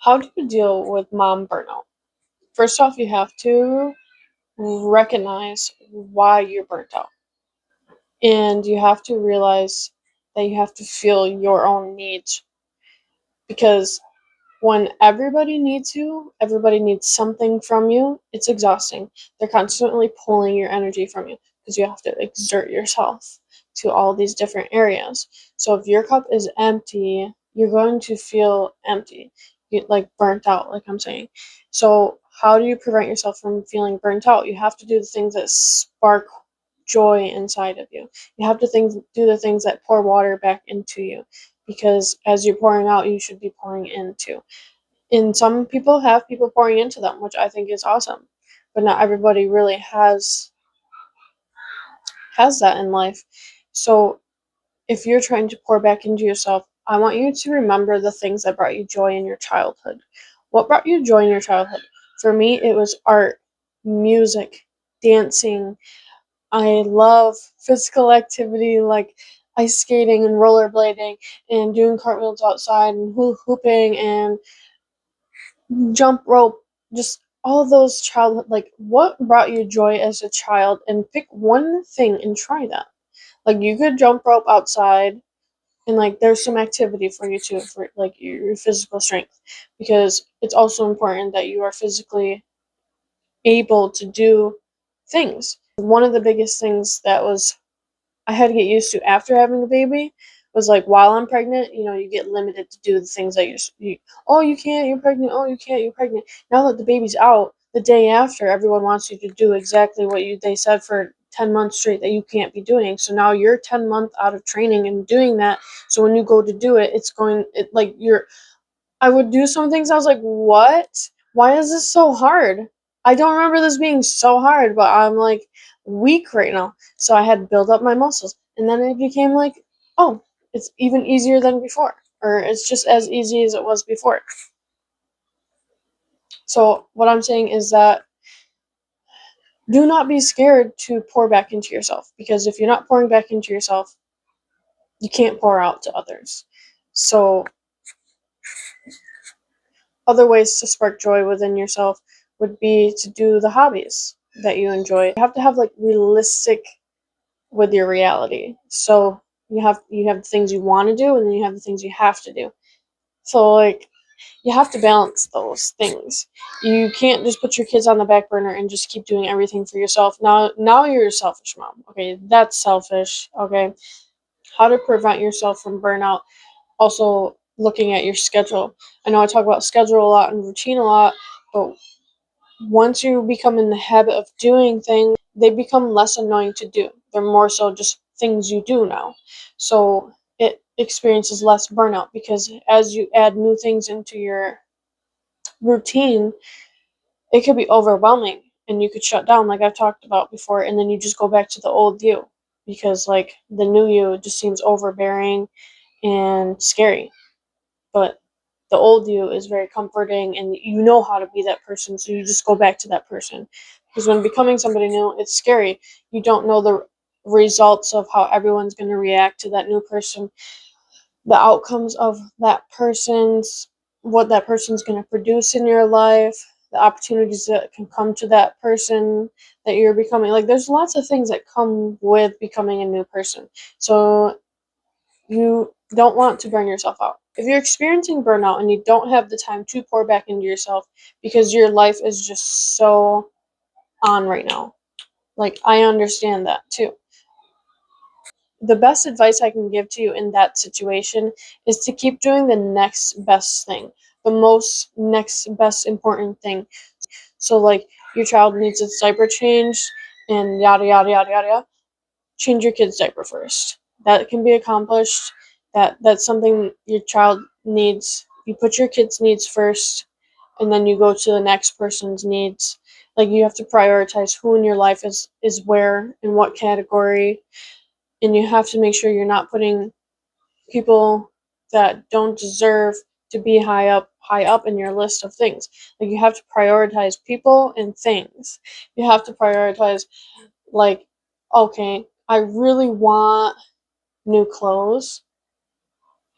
How do you deal with mom burnout? First off, you have to recognize why you're burnt out. And you have to realize that you have to feel your own needs. Because when everybody needs something from you, it's exhausting. They're constantly pulling your energy from you because you have to exert yourself to all these different areas. So if your cup is empty, you're going to feel empty, like burnt out, like I'm saying. So how do you prevent yourself from feeling burnt out? You have to do the things that spark joy inside of you. You have to do the things that pour water back into you, because as you're pouring out, you should be pouring into. And some people have people pouring into them, which I think is awesome. But not everybody really has that in life. So if you're trying to pour back into yourself, I want you to remember the things that brought you joy in your childhood. What brought you joy in your childhood? For me, it was art, music, dancing. I love physical activity like ice skating and rollerblading and doing cartwheels outside and hooping and jump rope, just all of those childhood, like what brought you joy as a child, and pick one thing and try that. Like you could jump rope outside, and like there's some activity for you too, for like your physical strength, because it's also important that you are physically able to do things. One of the biggest things that was I had to get used to after having a baby was like while I'm pregnant, you get limited to do the things that oh, you can't, you're pregnant, oh, you can't, you're pregnant. Now that the baby's out, the day after, everyone wants you to do exactly what they said for 10 months straight that you can't be doing. So now you're 10 months out of training and doing that. So when you go to do it, I would do some things. I was like, what? Why is this so hard? I don't remember this being so hard, but I'm like weak right now. So I had to build up my muscles. And then it became like, oh, it's even easier than before. Or it's just as easy as it was before. So what I'm saying is that do not be scared to pour back into yourself. Because if you're not pouring back into yourself, you can't pour out to others. So other ways to spark joy within yourself would be to do the hobbies that you enjoy. You have to have like realistic with your reality. So you have the things you want to do, and then you have the things you have to do. So like you have to balance those things. You can't just put your kids on the back burner and just keep doing everything for yourself. Now you're a selfish mom. Okay, that's selfish. Okay. How to prevent yourself from burnout. Also looking at your schedule. I know I talk about schedule a lot and routine a lot, but once you become in the habit of doing things, they become less annoying to do. They're more so just things you do now. So it experiences less burnout, because as you add new things into your routine, it could be overwhelming and you could shut down, like I've talked about before, and then you just go back to the old you, because like the new you just seems overbearing and scary. But the old you is very comforting, and you know how to be that person, so you just go back to that person. Because when becoming somebody new, it's scary. You don't know the results of how everyone's going to react to that new person, the outcomes of what that person's going to produce in your life, the opportunities that can come to that person that you're becoming. Like, there's lots of things that come with becoming a new person. So you don't want to burn yourself out. If you're experiencing burnout and you don't have the time to pour back into yourself because your life is just so on right now, like I understand that too. The best advice I can give to you in that situation is to keep doing the next best thing, the most next best important thing. So, like, your child needs its diaper changed and yada yada yada yada yada. Change your kid's diaper first. That can be accomplished. That's something your child needs. You put your kid's needs first, and then you go to the next person's needs. Like, you have to prioritize who in your life is where, in what category, and you have to make sure you're not putting people that don't deserve to be high up in your list of things. Like, you have to prioritize people and things. You have to prioritize, like, okay, I really want new clothes,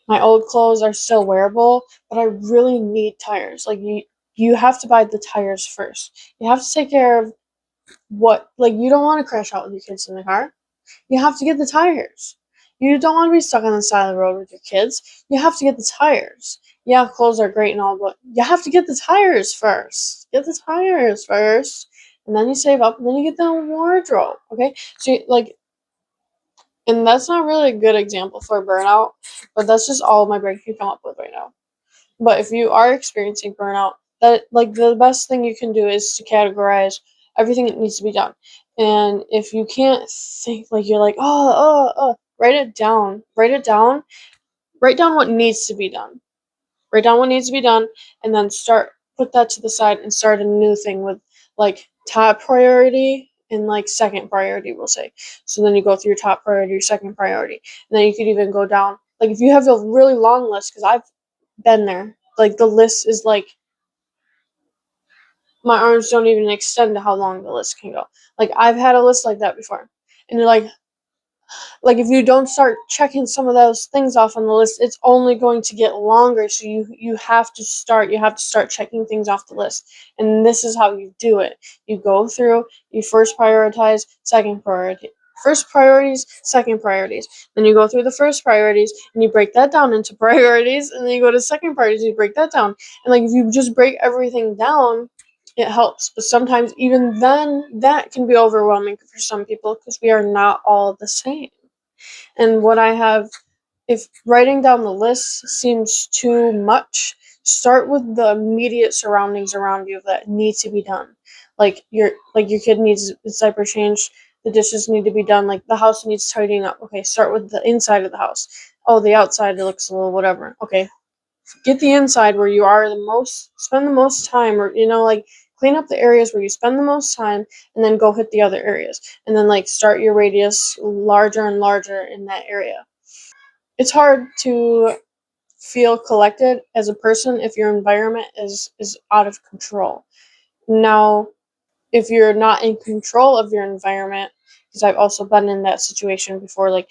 My old clothes are still wearable, but I really need tires. Like you have to buy the tires first. You have to take care of what, like, you don't want to crash out with your kids in the car. You have to get the tires. You don't want to be stuck on the side of the road with your kids. You have to get the tires. Yeah, clothes are great and all, but you have to get the tires first. Get the tires first. And then you save up, and then you get the wardrobe. Okay? So, like, and that's not really a good example for burnout, but that's just all my brain can come up with right now. But if you are experiencing burnout, that, like, the best thing you can do is to categorize everything that needs to be done. And if you can't think, like, you're like, write it down. Write it down. Write down what needs to be done. Write down what needs to be done, and then put that to the side and start a new thing with, like, top priority and, like, second priority, we'll say. So then you go through your top priority, your second priority, and then you could even go down. Like, if you have a really long list, because I've been there. Like, the list is like, my arms don't even extend to how long the list can go. Like, I've had a list like that before. And you're like, if you don't start checking some of those things off on the list, it's only going to get longer. So you have to start checking things off the list. And this is how you do it. You go through, you first prioritize, second priority. First priorities, second priorities. Then you go through the first priorities and you break that down into priorities, and then you go to second priorities, you break that down. And, like, if you just break everything down, it helps. But sometimes even then, that can be overwhelming for some people because we are not all the same. And what I have, if writing down the list seems too much, start with the immediate surroundings around you that need to be done. Like your kid needs its diaper changed, the dishes need to be done, like the house needs tidying up. Okay, start with the inside of the house. Oh, the outside, it looks a little whatever. Okay, get the inside where you are spend the most time, or, like, clean up the areas where you spend the most time, and then go hit the other areas, and then, like, start your radius larger and larger in that area. It's hard to feel collected as a person if your environment is out of control. Now, if you're not in control of your environment, because I've also been in that situation before, like,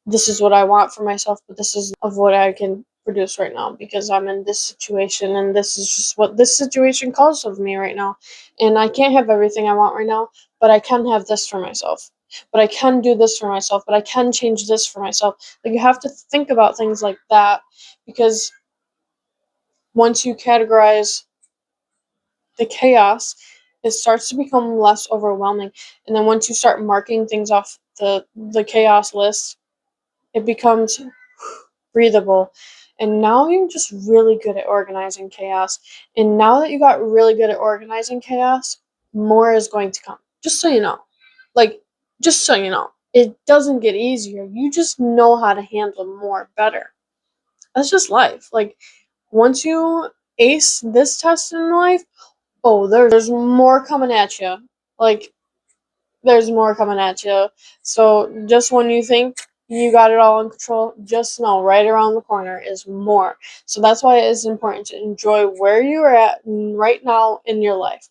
this is what I want for myself, but this is of what I can produce right now because I'm in this situation, and this is just what this situation calls of me right now. And I can't have everything I want right now, but I can have this for myself. But I can do this for myself, but I can change this for myself. Like, you have to think about things like that, because once you categorize the chaos, it starts to become less overwhelming. And then once you start marking things off the chaos list, it becomes breathable. And now you're just really good at organizing chaos. And now that you got really good at organizing chaos, more is going to come. Just so you know. Like, just so you know. It doesn't get easier. You just know how to handle more better. That's just life. Like, once you ace this test in life, oh, there's more coming at you. Like, there's more coming at you. So just when you think you got it all in control, just know right around the corner is more. So that's why it is important to enjoy where you are at right now in your life.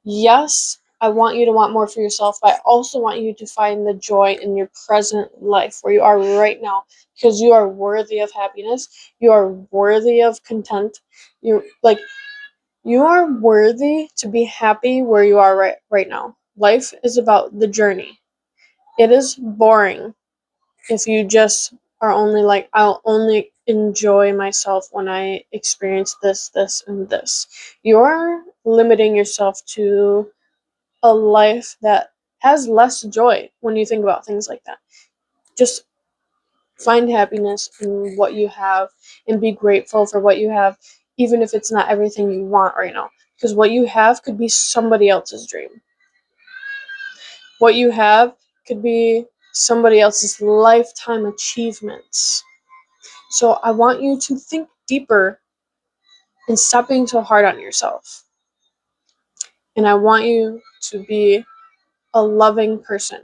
Yes, I want you to want more for yourself, but I also want you to find the joy in your present life where you are right now, because you are worthy of happiness. You are worthy of content. You are worthy to be happy where you are right now. Life is about the journey. It is boring if you just are only like, I'll only enjoy myself when I experience this, this, and this. You're limiting yourself to a life that has less joy when you think about things like that. Just find happiness in what you have and be grateful for what you have, even if it's not everything you want right now. Because what you have could be somebody else's dream. What you have could be somebody else's lifetime achievements. So I want you to think deeper and stop being so hard on yourself. And I want you to be a loving person.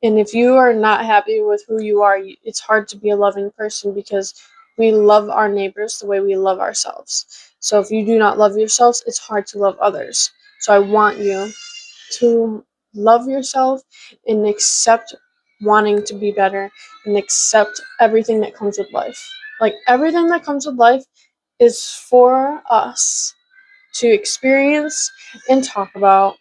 And if you are not happy with who you are, it's hard to be a loving person, because we love our neighbors the way we love ourselves. So if you do not love yourselves, it's hard to love others. So I want you to love yourself and accept wanting to be better and accept everything that comes with life. Like everything that comes with life is for us to experience and talk about